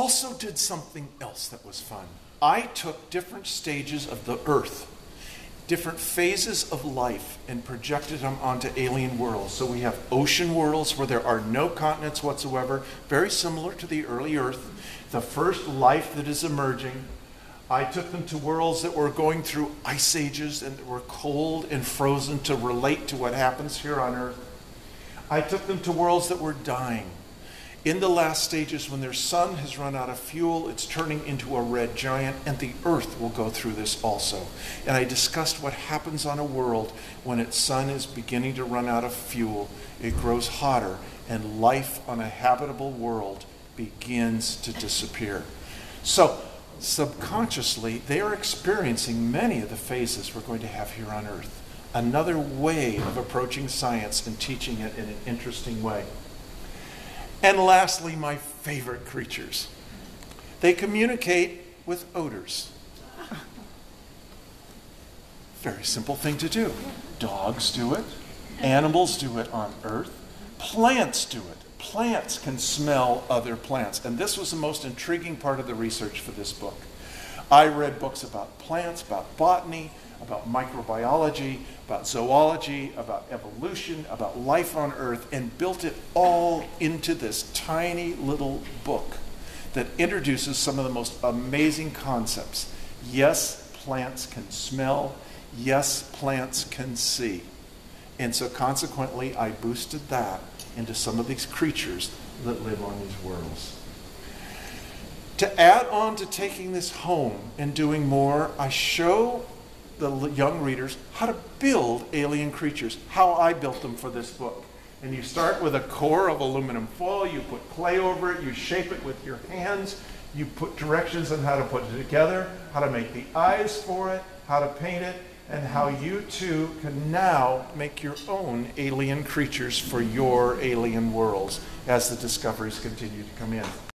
also did something else that was fun. I took different stages of the Earth, different phases of life, and projected them onto alien worlds. So we have ocean worlds where there are no continents whatsoever, very similar to the early Earth, the first life that is emerging. I took them to worlds that were going through ice ages and that were cold and frozen to relate to what happens here on Earth. I took them to worlds that were dying. In the last stages, when their sun has run out of fuel, it's turning into a red giant, and the Earth will go through this also. And I discussed what happens on a world when its sun is beginning to run out of fuel. It grows hotter, and life on a habitable world begins to disappear. So, subconsciously, they are experiencing many of the phases we're going to have here on Earth. Another way of approaching science and teaching it in an interesting way. And lastly, my favorite creatures. They communicate with odors. Very simple thing to do. Dogs do it. Animals do it on Earth. Plants do it. Plants can smell other plants. And this was the most intriguing part of the research for this book. I read books about plants, about botany, about microbiology, about zoology, about evolution, about life on Earth, and built it all into this tiny little book that introduces some of the most amazing concepts. Yes, plants can smell. Yes, plants can see. And so consequently, I boosted that into some of these creatures that live on these worlds. To add on to taking this home and doing more, I show the young readers how to build alien creatures, how I built them for this book. And you start with a core of aluminum foil, you put clay over it, you shape it with your hands, you put directions on how to put it together, how to make the eyes for it, how to paint it, and how you too can now make your own alien creatures for your alien worlds as the discoveries continue to come in.